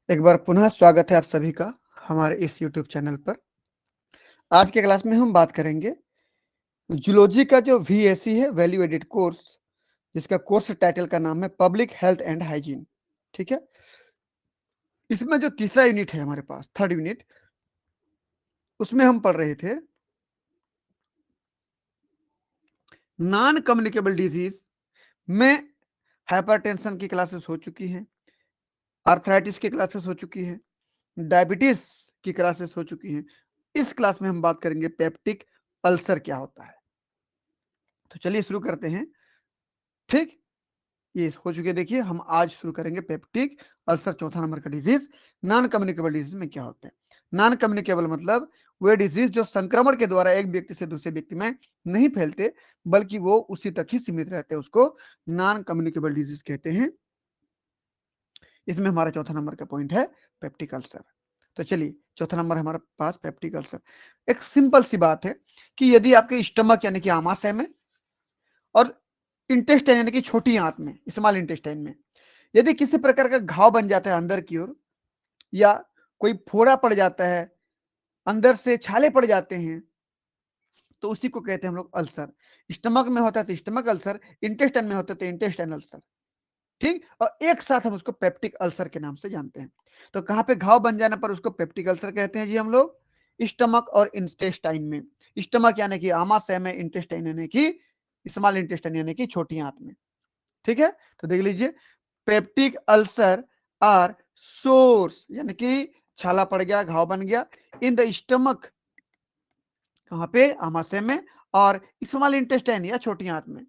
एक बार पुनः स्वागत है आप सभी का हमारे इस यूट्यूब चैनल पर। आज के क्लास में हम बात करेंगे जूलॉजी का जो वीएससी है, वैल्यू एडेड कोर्स, जिसका कोर्स टाइटल का नाम है पब्लिक हेल्थ एंड हाइजीन। ठीक है, इसमें जो तीसरा यूनिट है हमारे पास, थर्ड यूनिट, उसमें हम पढ़ रहे थे नॉन कम्युनिकेबल डिजीज में हाइपरटेंशन की क्लासेस हो चुकी हैं, आर्थराइटिस की क्लासेस हो चुकी है, डायबिटीज की क्लासेस हो चुकी हैं। इस क्लास में हम बात करेंगे पेप्टिक अल्सर क्या होता है। तो चलिए शुरू करते हैं। ठीक, ये हो चुके। देखिए, हम आज शुरू करेंगे पेप्टिक अल्सर, चौथा नंबर का डिजीज। नॉन कम्युनिकेबल डिजीज में क्या होता है? नॉन कम्युनिकेबल मतलब वे डिजीज जो संक्रमण के द्वारा एक व्यक्ति से दूसरे व्यक्ति में नहीं फैलते, बल्कि वो उसी तक ही सीमित रहते हैं, उसको नॉन कम्युनिकेबल डिजीज कहते हैं। इसमें हमारा चौथा नंबर का पॉइंट है पेप्टिक अल्सर। तो चलिए, चौथा नंबर हमारे पास पेप्टिक अल्सर। एक सिंपल सी बात है कि यदि आपके स्टमक यानी कि आमाशय में और इंटेस्टाइन यानी कि छोटी आंत में, स्मॉल इंटेस्टाइन में, यदि किसी प्रकार का घाव बन जाता है अंदर की ओर, या कोई फोड़ा पड़ जाता है, अंदर से छाले पड़ जाते हैं, तो उसी को कहते हैं हम लोग अल्सर। स्टमक में होता है तो स्टमक अल्सर, इंटेस्टाइन में होता है तो इंटेस्टाइन अल्सर। ठीक, और एक साथ हम उसको पेप्टिक अल्सर के नाम से जानते हैं। तो कहां पे घाव बन जाने पर उसको पेप्टिक अल्सर कहते हैं जी हम लोग? स्टमक और इंटेस्टाइन में। स्टमक यानी कि आमाशय में, इंटेस्टाइन यानी कि स्मॉल इंटेस्टाइन यानी कि छोटी आंत में। ठीक है, तो देख लीजिए, पेप्टिक अल्सर आर सोर्स यानी कि छाला पड़ गया, घाव बन गया इन द स्टमक, कहां पे? आमाशय में, और स्मॉल इंटेस्टाइन या छोटी आंत में।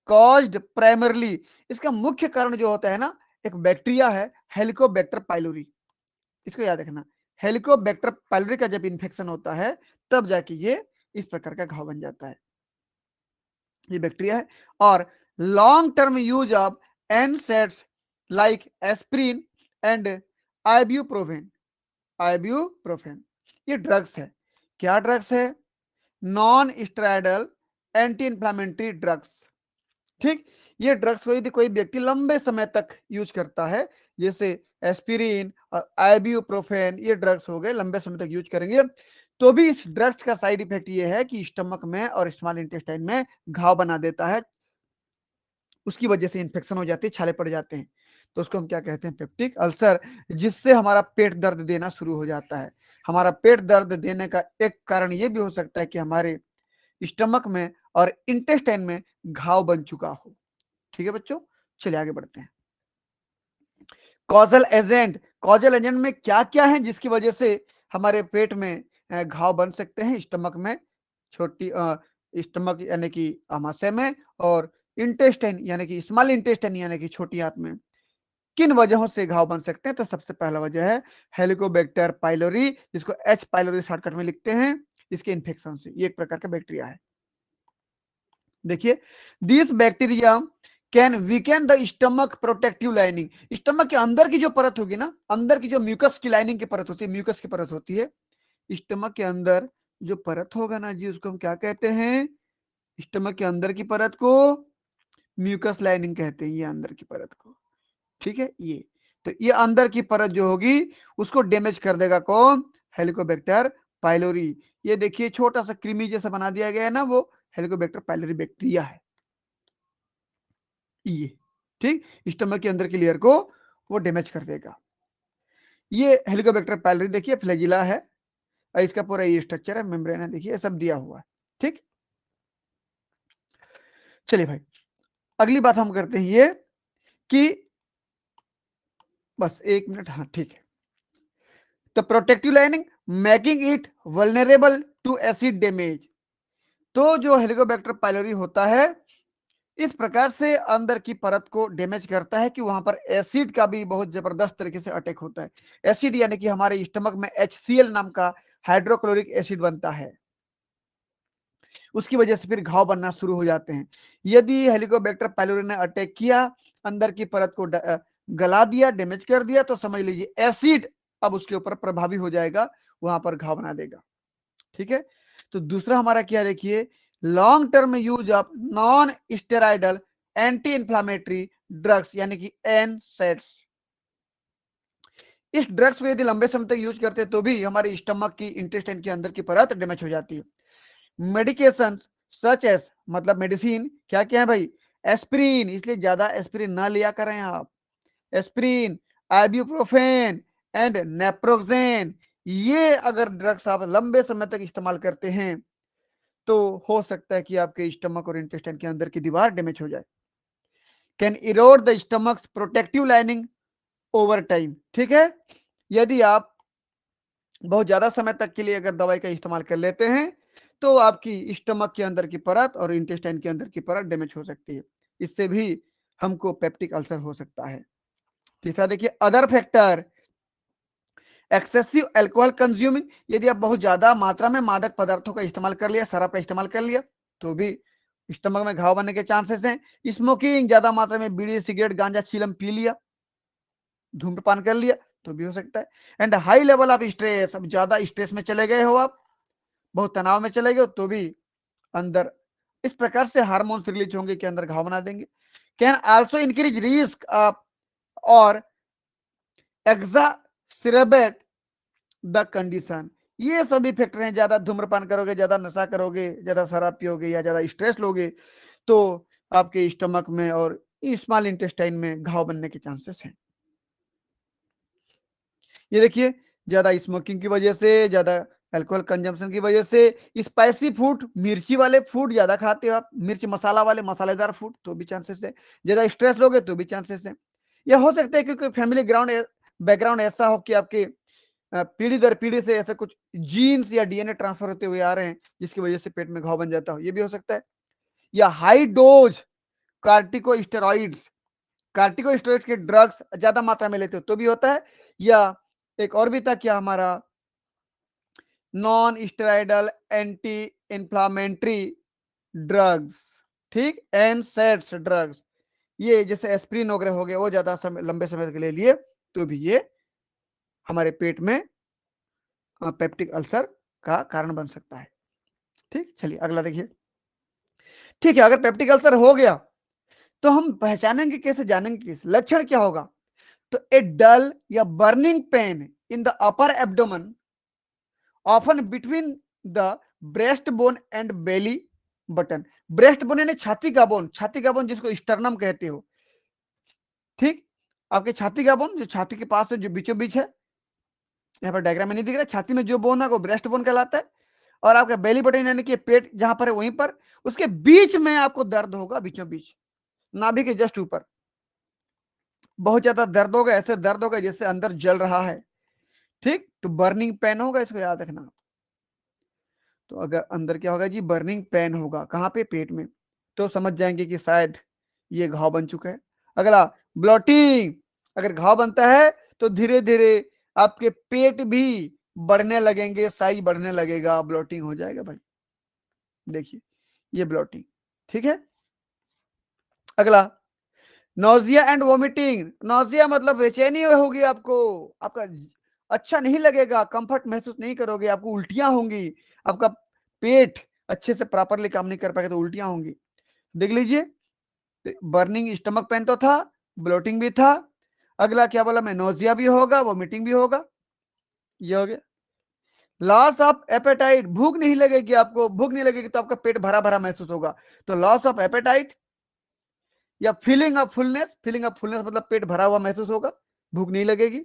कॉज्ड प्राइमरली, इसका मुख्य कारण जो होता है ना, एक बैक्टीरिया है हेलिकोबैक्टर पाइलोरी। इसको याद रखना, हेलिकोबैक्टर पाइलोरी का जब इन्फेक्शन होता है तब जाके ये इस प्रकार का घाव बन जाता है। ये बैक्टीरिया है। और long term use of NSAIDs like aspirin and ibuprofen, ibuprofen ये ड्रग्स है। क्या ड्रग्स है? Non steroidal anti inflammatory drugs. ठीक, ये ड्रग्स को यदि कोई व्यक्ति लंबे समय तक यूज करता है, जैसे एस्पिरिन और आइब्यूप्रोफेन, ये ड्रग्स हो गए, लंबे समय तक यूज करेंगे, तो भी इस ड्रग्स का साइड इफेक्ट ये है कि स्टमक में और स्मॉल इंटेस्टाइन में घाव बना देता है, उसकी वजह से इंफेक्शन हो जाती है, छाले पड़ जाते हैं। तो उसको हम क्या कहते हैं? पेप्टिक अल्सर, जिससे हमारा पेट दर्द देना शुरू हो जाता है। हमारा पेट दर्द देने का एक कारण ये भी हो सकता है कि हमारे स्टमक में और इंटेस्टाइन में घाव बन चुका हो। ठीक है बच्चों, चलिए आगे बढ़ते हैं। कॉजल एजेंट, कॉजल एजेंट में क्या क्या है जिसकी वजह से हमारे पेट में घाव बन सकते हैं? स्टमक में, छोटी स्टमक यानी कि आमाशय में, और इंटेस्टाइन यानी कि स्मॉल इंटेस्टाइन यानी कि छोटी आंत में किन वजहों से घाव बन सकते हैं? तो सबसे पहला वजह है हेलिकोबैक्टर पाइलोरी, जिसको एच पाइलोरी शॉर्टकट में लिखते हैं। इसके इन्फेक्शन से, ये एक प्रकार का बैक्टीरिया है। देखिए, this bacteria can weakened the stomach protective lining. Stomach के अंदर की जो परत होगी ना, अंदर की जो म्यूकस की लाइनिंग की परत होती है, म्यूकस की परत होती है, स्टमक के अंदर जो परत होगा ना जी, उसको हम क्या कहते हैं? स्टमक के अंदर की परत को म्यूकस लाइनिंग कहते हैं, ये अंदर की परत को। ठीक है, ये तो ये अंदर की परत जो होगी उसको डैमेज कर देगा कौन? Helicobacter pylori. ये देखिए, छोटा सा क्रीमी जैसा बना दिया गया है ना, वो हेलिकोबैक्टर पाइलोरी बैक्टीरिया है ये। ठीक, स्टमक के अंदर की लेयर को वो डैमेज कर देगा। ये हेलिकोबैक्टर पाइलोरी देखिए फ्लैजिला है, और इसका पूरा ये स्ट्रक्चर है, मेम्ब्रेन है, देखिए सब दिया हुआ है। ठीक, चलिए भाई, अगली बात हम करते हैं ये कि, बस एक मिनट, हाँ ठीक है। तो protective lining making it vulnerable to acid damage. तो जो हेलिकोबैक्टर पाइलोरी होता है, इस प्रकार से अंदर की परत को डैमेज करता है कि वहां पर एसिड का भी बहुत जबरदस्त तरीके से अटैक होता है। एसिड यानी कि हमारे स्टमक में HCl नाम का हाइड्रोक्लोरिक एसिड बनता है, उसकी वजह से फिर घाव बनना शुरू हो जाते हैं। यदि हेलिकोबैक्टर पाइलोरी ने अटैक किया, अंदर की परत को गला दिया, डैमेज कर दिया, तो समझ लीजिए एसिड अब उसके ऊपर प्रभावी हो जाएगा, वहां पर घाव बना देगा। ठीक है, तो दूसरा हमारा क्या, देखिए, long term use of non steroidal anti inflammatory drugs यानी कि एनसेड्स। इस ड्रग्स को यदि लंबे समय तक यूज करते हैं तो भी हमारे स्टमक की इंटेस्टाइन के अंदर की परत डैमेज हो जाती है। मेडिकेशन सच एस मतलब मेडिसिन क्या क्या है भाई, एस्प्रिन, इसलिए ज्यादा एस्प्रिन ना लिया करें आप। एस्प्रिन, आइब्यूप्रोफेन एंड नेप्रोक्सेन, ये अगर ड्रग्स आप लंबे समय तक इस्तेमाल करते हैं तो हो सकता है कि आपके स्टमक और इंटेस्टाइन के अंदर की दीवार डैमेज हो जाए। Can Erode the stomach protective lining over time. ठीक है, यदि आप बहुत ज्यादा समय तक के लिए अगर दवाई का इस्तेमाल कर लेते हैं तो आपकी स्टमक के अंदर की परत और इंटेस्टाइन के अंदर की परत डैमेज हो सकती है। इससे भी हमको पेप्टिक अल्सर हो सकता है। तीसरा देखिए, other factor, excessive alcohol consuming, यदि आप बहुत ज्यादा मात्रा में मादक पदार्थों का इस्तेमाल कर लिया, शराब का इस्तेमाल कर लिया तो भी स्टमक में घाव बनने के चांसेस हैं। स्मोकिंग, ज्यादा मात्रा में बीड़ी सिगरेट गांजा चीलम पी लिया, धूम्रपान कर लिया तो भी हो सकता है। And high level of stress, अब ज्यादा स्ट्रेस में चले गए हो आप, बहुत तनाव में चले गए तो भी अंदर इस प्रकार से हार्मोन्स रिलीज होंगे कि अंदर घाव बना देंगे। Can also increase risk of और एग्जासिरेबेट द कंडीशन। ये सभी फैक्टर हैं, ज्यादा धूम्रपान करोगे, ज्यादा नशा करोगे, ज्यादा शराब पियोगे या ज्यादा स्ट्रेस लोगे तो आपके स्टमक में और स्मॉल इंटेस्टाइन में घाव बनने के चांसेस हैं। ये देखिए, ज्यादा स्मोकिंग की वजह से, ज्यादा अल्कोहल कंजम्पशन की वजह से, स्पाइसी फूड, मिर्ची वाले फूड ज्यादा खाते हो आप, मिर्च मसाला वाले मसालेदार फूड तो भी चांसेस है। ज्यादा स्ट्रेस लोगे तो भी चांसेस है। यह हो सकता है क्योंकि फैमिली ग्राउंड बैकग्राउंड ऐसा हो कि आपके पीढ़ी दर पीढ़ी से ऐसे कुछ जीन्स या डीएनए ट्रांसफर होते हुए आ रहे हैं जिसकी वजह से पेट में घाव बन जाता हो, ये भी हो सकता है। या हाई डोज कार्टिकोस्टेरॉइड्स, कार्टिकोस्टेरॉइड्स के ड्रग्स ज्यादा मात्रा में लेते हो तो भी होता है। या एक और भी था क्या हमारा, non steroidal anti inflammatory drugs, ठीक, एनसेड्स ड्रग्स, ये जैसे एस्प्रिन वगैरह हो गए, वो ज्यादा समय लंबे समय के लिए लिए तो भी ये हमारे पेट में पेप्टिक अल्सर का कारण बन सकता है। ठीक, चलिए अगला देखिए। ठीक है, अगर पेप्टिक अल्सर हो गया तो हम पहचानेंगे कैसे, जानेंगे कैसे, लक्षण क्या होगा? तो ए डल या burning pain in the upper abdomen often between the breast bone and belly button. Breast bone यानी छाती का बोन, छाती का बोन जिसको स्टर्नम कहते हो, ठीक, आपके छाती का बोन जो छाती के पास है, जो बीचों बीच है, यहाँ पर डायग्राम में नहीं दिख रहा, छाती में जो बोन है वो ब्रेस्ट बोन कहलाता है। और आपका बेली बटन यानी कि पेट जहां पर है वहीं पर, उसके बीच में आपको दर्द होगा, बीचों बीच, नाभि के जस्ट ऊपर बहुत ज्यादा दर्द होगा, ऐसे दर्द होगा जैसे अंदर जल रहा है। ठीक, तो बर्निंग पेन होगा, इसको याद रखना। तो अगर अंदर क्या होगा जी, बर्निंग पेन होगा, कहाँ पे, पेट में, तो समझ जाएंगे कि शायद ये घाव बन चुका है। अगला, ब्लॉटिंग, अगर घाव बनता है तो धीरे धीरे आपके पेट भी बढ़ने लगेंगे, साइज बढ़ने लगेगा, ब्लॉटिंग हो जाएगा भाई। देखिए ये ब्लॉटिंग, ठीक है। अगला, नोजिया एंड वोमिटिंग, नोजिया मतलब बेचैनी होगी आपको, आपका अच्छा नहीं लगेगा, कंफर्ट महसूस नहीं करोगे, आपको उल्टियां होंगी, आपका पेट अच्छे से प्रॉपरली काम नहीं कर पाएगा तो उल्टियां होंगी। देख लीजिए, तो बर्निंग स्टमक पेन तो था, ब्लोटिंग भी था, अगला क्या बोला मैं, नोजिया भी होगा, वोमिटिंग भी होगा, ये हो गया। लॉस ऑफ एपेटाइट, भूख नहीं लगेगी आपको, भूख नहीं लगेगी तो आपका पेट भरा भरा महसूस होगा, तो लॉस ऑफ एपेटाइट या feeling of fullness, feeling of fullness मतलब पेट भरा हुआ महसूस होगा, भूख नहीं लगेगी।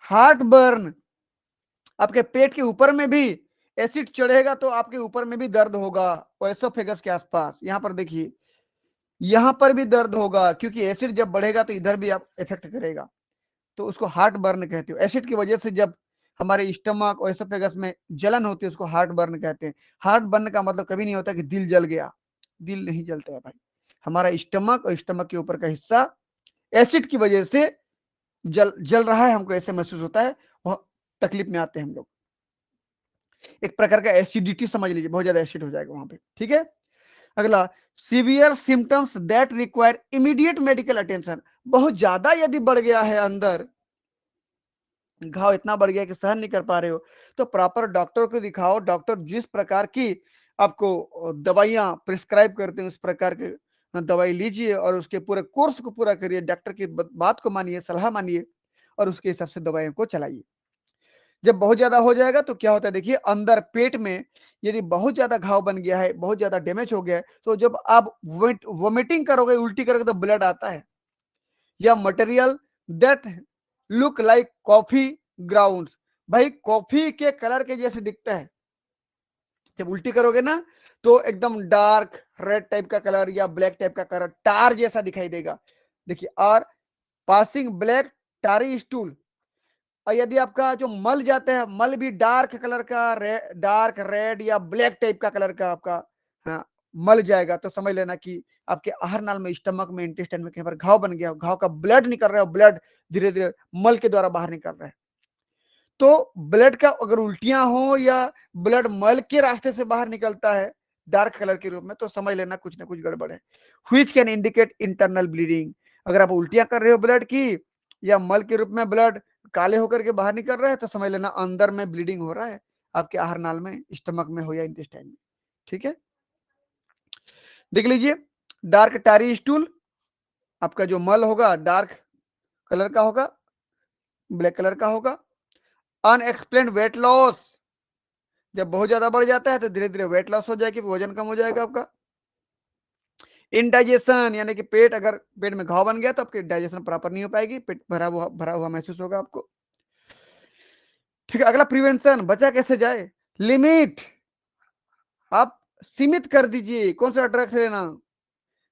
हार्ट बर्न, आपके पेट के ऊपर में भी एसिड चढ़ेगा तो आपके ऊपर में भी दर्द होगा, ओएसोफेगस के आसपास, यहां पर देखिए, यहां पर भी दर्द होगा क्योंकि एसिड जब बढ़ेगा तो इधर भी आप इफेक्ट करेगा, तो उसको हार्ट बर्न कहते हो। एसिड की वजह से जब हमारे स्टमक और एसोफेगस में जलन होती है उसको हार्ट बर्न कहते हैं। हार्ट बर्न का मतलब कभी नहीं होता कि दिल जल गया, दिल नहीं जलता है भाई, हमारा स्टमक और स्टमक के ऊपर का हिस्सा एसिड की वजह से जल जल रहा है, हमको ऐसे महसूस होता है, वह तकलीफ में आते हैं हम लोग, एक प्रकार का एसिडिटी समझ लीजिए, बहुत ज्यादा एसिड हो जाएगा वहां पे। ठीक है, अगला, severe symptoms that require immediate medical attention, बहुत ज्यादा यदि बढ़ गया है अंदर, घाव इतना बढ़ गया कि सहन नहीं कर पा रहे हो तो प्रॉपर डॉक्टर को दिखाओ, डॉक्टर जिस प्रकार की आपको दवाइयां प्रिस्क्राइब करते हैं उस प्रकार के दवाई लीजिए और उसके पूरे कोर्स को पूरा करिए, डॉक्टर की बात को मानिए, सलाह मानिए, और उसके हिसाब से दवाइयों को चलाइए। जब बहुत ज्यादा हो जाएगा तो क्या होता है, देखिए अंदर पेट में यदि बहुत ज्यादा घाव बन गया है, बहुत ज्यादा डैमेज हो गया है, तो जब आप वोमिटिंग करोगे, उल्टी करोगे, तो ब्लड आता है, या material that look like coffee grounds, भाई कॉफी के कलर के जैसे दिखता है। जब उल्टी करोगे ना तो एकदम डार्क रेड टाइप का कलर या ब्लैक टाइप का कलर, टार जैसा दिखाई देगा। देखिए, और पासिंग ब्लैक टारी स्टूल, और यदि आपका जो मल जाता है, मल भी डार्क कलर का, डार्क रेड या ब्लैक टाइप का कलर का आपका, हाँ, मल जाएगा, तो समझ लेना कि आपके आहार नाल में, स्टमक में, इंटेस्टाइन में कहीं पर घाव बन गया, घाव का ब्लड निकल रहा है, ब्लड धीरे धीरे मल के द्वारा बाहर निकल रहा है। तो ब्लड का अगर उल्टियां हो या ब्लड मल के रास्ते से बाहर निकलता है डार्क कलर के रूप में, तो समझ लेना कुछ ना कुछ गड़बड़ है। Which can indicate internal bleeding, अगर आप उल्टियां कर रहे हो ब्लड की, या मल के रूप में ब्लड काले होकर के बाहर निकल रहा है, तो समझ लेना अंदर में ब्लीडिंग हो रहा है, आपके आहार नाल में, स्टमक में हो या इंटेस्टाइन में। ठीक है, देख लीजिए, डार्क टारी स्टूल, आपका जो मल होगा डार्क कलर का होगा, ब्लैक कलर का होगा। अनएक्सप्लेन वेट लॉस, जब बहुत ज्यादा बढ़ जाता है तो धीरे धीरे वेट लॉस हो जाएगी, वजन कम हो जाएगा आपका। इनडाइजेशन, यानी कि पेट, अगर पेट में घाव बन गया तो आपकी डाइजेशन प्रॉपर नहीं हो पाएगी, पेट भरा हुआ महसूस होगा आपको। ठीक है, अगला प्रिवेंशन, बचा कैसे जाए। लिमिट, आप सीमित कर दीजिए, कौन सा ड्रग्स लेना,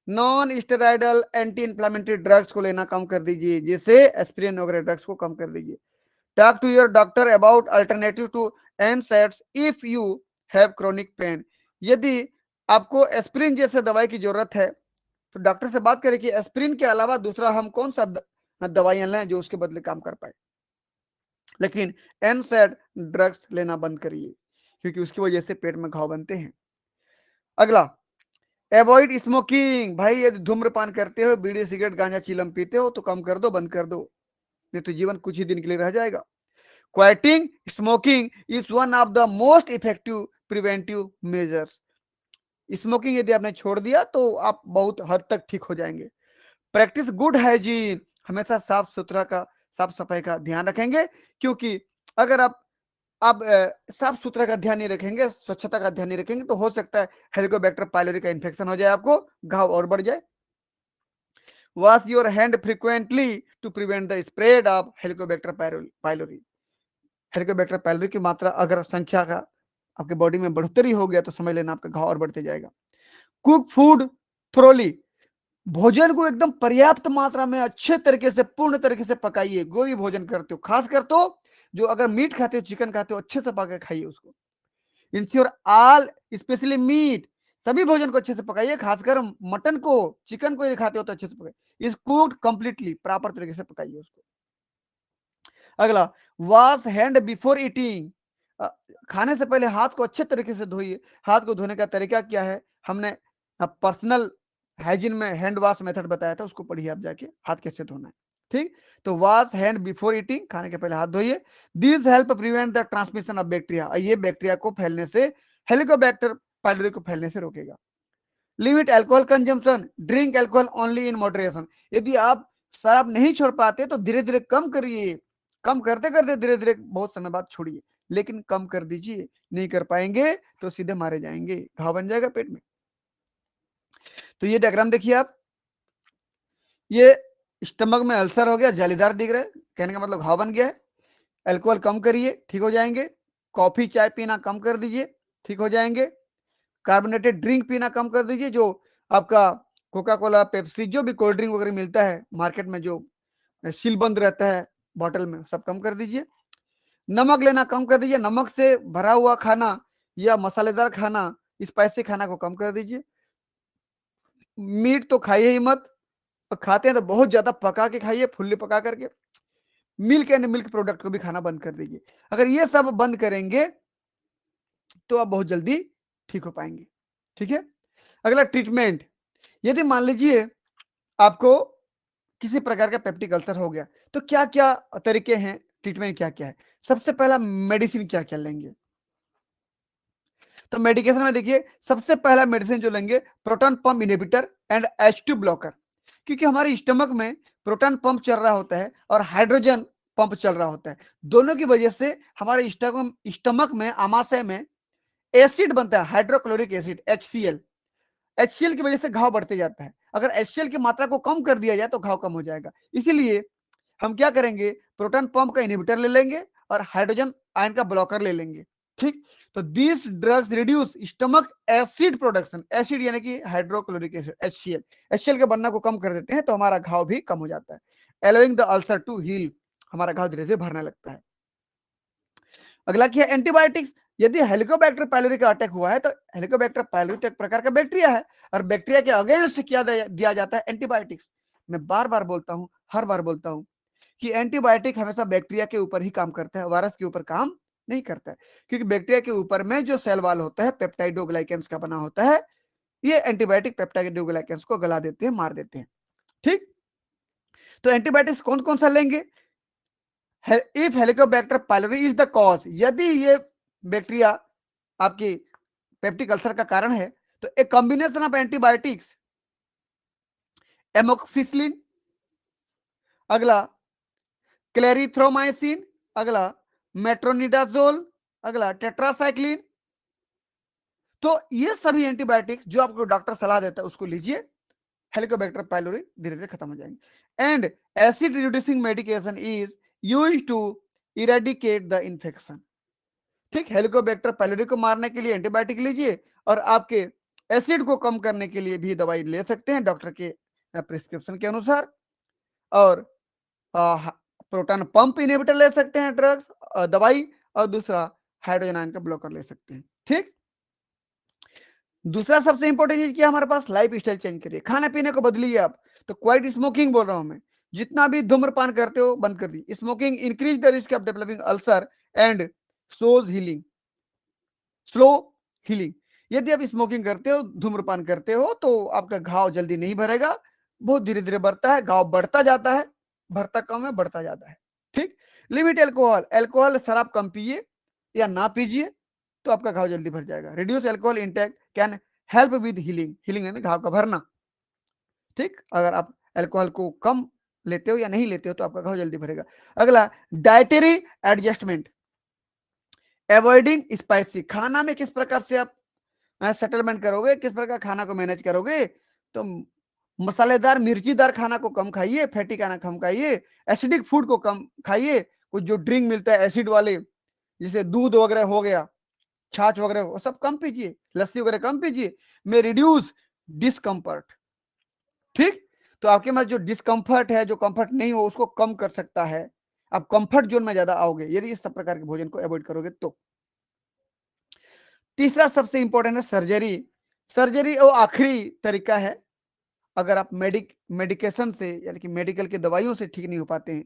non steroidal anti inflammatory drugs को लेना कम कर दीजिए, जैसे एस्पिरिन वगैरह ड्रग्स को कम कर दीजिए। Talk to your doctor about alternative to NSAIDs if you have chronic pain, यदि आपको एस्पिरिन जैसे दवाई की जरूरत है तो डॉक्टर से बात करें कि एस्पिरिन के अलावा दूसरा हम कौन सा दवाइयां लें जो उसके बदले काम कर पाए, लेकिन एनसैड ड्रग्स लेना बंद करिए, क्योंकि उसकी वजह से पेट में घाव बनते हैं। अगला, एवॉइड स्मोकिंग, भाई यदि धूम्रपान करते हो, बीड़ी सिगरेट गांजा चीलम पीते हो, तो कम कर दो, बंद कर दो, नहीं तो जीवन कुछ ही दिन के लिए रह जाएगा। Quitting smoking is one of the most effective preventive measures, smoking यदि आपने छोड़ दिया तो आप बहुत हद तक ठीक हो जाएंगे। प्रैक्टिस गुड हाइजीन, हमेशा साफ सफाई का ध्यान रखेंगे, क्योंकि अगर आप साफ सुथरा का ध्यान नहीं रखेंगे, स्वच्छता का ध्यान नहीं रखेंगे, तो हो सकता है हेलिकोबैक्टर पायलोरी का इन्फेक्शन हो जाए, आपको घाव और बढ़ जाए। Wash your hand frequently to prevent the spread of Helicobacter pylori, Helicobacter pylori की मात्रा अगर संख्या का आपके बॉडी में बढ़ोतरी हो गया तो समझ लेना आपका घाव और बढ़ते जाएगा। कुक फूड थ्रोली, भोजन को एकदम पर्याप्त मात्रा में अच्छे तरीके से, पूर्ण तरीके से पकाइए। कोई भी भोजन करते हो, खासकर तो जो अगर मीट खाते हो, चिकन खाते हो, अच्छे से पका खाइए उसको। इंश्योर ऑल स्पेशली मीट, सभी भोजन को अच्छे से पकाइए, खासकर मटन को, चिकन को यदि खाते हो तो अच्छे से पकाइए। इज कुक्ड कंप्लीटली, प्रॉपर तरीके से पकाइए उसको। अगला, वॉश हैंड बिफोर ईटिंग, खाने से पहले हाथ को अच्छे तरीके से धोइए। हाथ को धोने का तरीका क्या है, हमने पर्सनल हाइजीन में हैंड वॉश मेथड बताया था, उसको पढ़िए आप जाके, हाथ कैसे धोना है। ठीक, तो वॉश हैंड बिफोर ईटिंग, खाने के पहले हाथ धोइए। This help prevent the transmission of bacteria, ये बैक्टीरिया को फैलने से, हेलिकोबैक्टर पायलोरी को फैलने से रोकेगा। Limit alcohol consumption, drink alcohol only in moderation, यदि आप शराब नहीं छोड़ पाते तो धीरे धीरे कम करिए, कम करते करते धीरे धीरे बहुत समय बाद छोड़िए, लेकिन कम कर दीजिए। नहीं कर पाएंगे तो सीधे मारे जाएंगे, घाव बन जाएगा पेट में। तो ये डायग्राम देखिए आप, ये स्टमक में अल्सर हो गया, जालीदार दिख रहा है, कहने का मतलब घाव बन गया है। अल्कोहल कम करिए, ठीक हो जाएंगे। कॉफी चाय पीना कम कर दीजिए, ठीक हो जाएंगे। कार्बोनेटेड ड्रिंक पीना कम कर दीजिए, जो आपका कोका कोला, पेप्सी, जो भी कोल्ड ड्रिंक वगैरह मिलता है मार्केट में, जो सील बंद रहता है बॉटल में, सब कम कर दीजिए। नमक लेना कम कर दीजिए, नमक से भरा हुआ खाना या मसालेदार खाना, स्पाइसी खाना को कम कर दीजिए। मीट तो खाइए ही मत, और खाते हैं तो बहुत ज्यादा पका के खाइए, फुल्ली पका करके। मिल्क एंड मिल्क प्रोडक्ट को भी खाना बंद कर दीजिए। अगर ये सब बंद करेंगे तो आप बहुत जल्दी ठीक हो पाएंगे। ठीक है, अगला ट्रीटमेंट, यदि मान लीजिए आपको किसी प्रकार का पेप्टिक अल्सर हो गया, तो क्या क्या तरीके हैं, ट्रीटमेंट क्या क्या है। सबसे पहला, मेडिसिन क्या क्या लेंगे, तो मेडिकेशन में देखिए, सबसे पहला मेडिसिन जो लेंगे, proton pump inhibitor and H2 blocker, क्योंकि हमारे स्टमक में प्रोटॉन पंप चल रहा होता है और हाइड्रोजन पंप चल रहा होता है। दोनों की वजह से हमारे स्टमक में, आमाशय में एसिड बनता है, हाइड्रोक्लोरिक एसिड HCl। HCl की वजह से घाव बढ़ते जाता है। अगर HCl की मात्रा को कम कर दिया जाए तो घाव कम हो जाएगा। इसीलिए हम क्या करेंगे, प्रोटॉन पंप का इनहिबिटर ले लेंगे और हाइड्रोजन आयन का ब्लॉकर ले लेंगे। ठीक, तो this drugs reduce stomach acid production. Acid यानी कि हाइड्रोक्लोरिक एसिड HCl, HCl के बनना को कम कर देते हैं तो हमारा घाव भी कम हो जाता है। Allowing the ulcer to heal, हमारा घाव धीरे धीरे भरने लगता है। अगला क्या है, एंटीबायोटिक्स। यदि हेलिकोबैक्टर पायलोरी का अटैक हुआ है तो हेलिकोबैक्टर पायलोरी तो एक प्रकार का बैक्टीरिया है और बैक्टीरिया के अगेंस्ट क्या दिया जाता है, एंटीबायोटिक्स। मैं बार बार बोलता हूं, हर बार बोलता हूं कि एंटीबायोटिक हमेशा बैक्टीरिया के ऊपर ही काम करता है, वायरस के ऊपर काम नहीं करता है। क्योंकि बैक्टीरिया के ऊपर में जो सेल वॉल होता है पेप्टाइडोग्लाइकेंस का बना होता है, ये एंटीबायोटिक पेप्टाइडोग्लाइकेंस को गला देते हैं, मार देते हैं। ठीक, तो एंटीबायोटिक्स कौन कौन सा लेंगे, if Helicobacter pylori is the cause, यदि ये बैक्टीरिया आपकी पेप्टिक अल्सर का कारण है तो a combination of antibiotics, amoxicillin, अगला क्लेरिथ्रोमाइसिन, अगला मेट्रोनिडाजोल, अगला टेट्रासाइक्लिन। तो ये सभी एंटीबायोटिक्स जो आपको डॉक्टर सलाह देता है उसको लीजिए, हेलिकोबैक्टर पायलोरी धीरे धीरे खत्म हो जाएंगे। And acid reducing medication is used to eradicate the infection. ठीक, हेलिकोबैक्टर पायलोरी को मारने के लिए एंटीबायोटिक लीजिए और आपके एसिड को कम करने के लिए भी दवाई ले सकते हैं डॉक्टर के प्रिस्क्रिप्शन के अनुसार। और प्रोटॉन पंप इनहिबिटर ले सकते हैं, ड्रग्स दवाई, और दूसरा हाइड्रोजन आयन का ब्लॉकर ले सकते हैं। ठीक, दूसरा सबसे इंपॉर्टेंट चीज क्या, हमारे पास लाइफ स्टाइल चेंज करिए, खाने पीने को बदलिए आप। तो क्वाइट स्मोकिंग बोल रहा हूं मैं, जितना भी धूम्रपान करते हो बंद कर दी। Smoking increase the risk of developing ulcer and slows healing, slow healing. यदि आप स्मोकिंग करते हो, धूम्रपान करते हो तो आपका घाव जल्दी नहीं भरेगा, बहुत धीरे धीरे बढ़ता है, घाव बढ़ता जाता है, भरता कम है बढ़ता जाता है। ठीक, लिमिट एल्कोहल, एल्कोहल शराब कम पीजिए या ना पीजिए तो आपका घाव जल्दी भर जाएगा। Reduce alcohol intake can help with healing, healing यानी घाव का भरना। ठीक, अगर आप अल्कोहल को कम लेते हो या नहीं लेते हो तो आपका घाव जल्दी भरेगा। अगला डाइटरी एडजस्टमेंट, अवॉइडिंग स्पाइसी, खाना में किस प्रकार से आप सेटलमेंट करोगे, किस प्रकार खाना को मैनेज करोगे। तो मसालेदार मिर्चीदार खाना को कम खाइए, फैटी खाना कम खाइए, एसिडिक फूड को कम खाइए। कुछ जो ड्रिंक मिलता है एसिड वाले, जैसे दूध वगैरह हो गया, छाछ वगैरह, वो सब कम पीजिए, लस्सी वगैरह कम पीजिए। में रिड्यूस डिस्कम्फर्ट। ठीक, तो आपके पास जो डिस्कम्फर्ट है, जो कंफर्ट नहीं हो, उसको कम कर सकता है। आप कंफर्ट जोन में ज्यादा आओगे यदि इस सब प्रकार के भोजन को अवॉइड करोगे तो। तीसरा सबसे इंपॉर्टेंट है सर्जरी। सर्जरी वो आखिरी तरीका है, अगर आप मेडिकेशन से यानी कि मेडिकल की दवाइयों से ठीक नहीं हो पाते हैं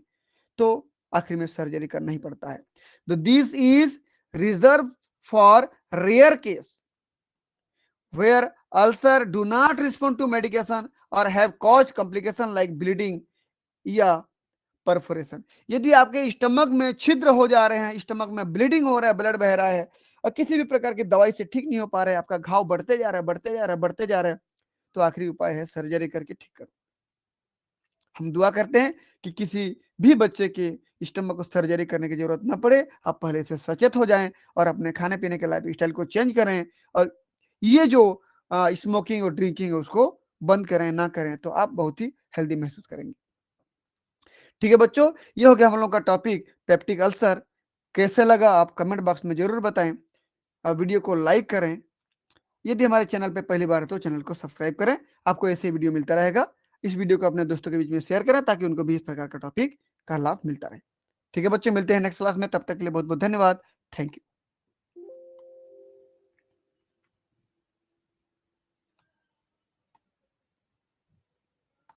तो आखिर में सर्जरी करना ही पड़ता है। तो this is reserve for rare case where ulcer do not respond to medication or have caused complication like bleeding या परफोरेशन। यदि आपके स्टमक में छिद्र हो जा रहे हैं, स्टमक में ब्लीडिंग हो रहा है, ब्लड बह रहा है और किसी भी प्रकार की दवाई से ठीक नहीं हो पा रहा है, आपका घाव बढ़ते जा रहा है, बढ़ते जा रहा है, बढ़ते जा रहा है, तो आखिरी उपाय है सर्जरी करके ठीक करो। हम दुआ करते हैं कि किसी भी बच्चे के स्टमक को सर्जरी करने की जरूरत न पड़े। आप पहले से सचेत हो जाएं और अपने खाने पीने के लाइफ स्टाइल को चेंज करें और ये जो स्मोकिंग और ड्रिंकिंग है उसको बंद करें, ना करें तो आप बहुत ही हेल्दी महसूस करेंगे। ठीक है बच्चों, ये हो गया हम लोग का टॉपिक पेप्टिक अल्सर। कैसे लगा आप कमेंट बॉक्स में जरूर बताएं और वीडियो को लाइक करें। यदि हमारे चैनल पे पहली बार है तो चैनल को सब्सक्राइब करें, आपको ऐसे वीडियो मिलता रहेगा। इस वीडियो को अपने दोस्तों के बीच में शेयर करें ताकि उनको भी इस प्रकार का टॉपिक का लाभ मिलता रहे। ठीक है बच्चों, मिलते हैं नेक्स्ट क्लास में, तब तक के लिए बहुत बहुत धन्यवाद। Thank you.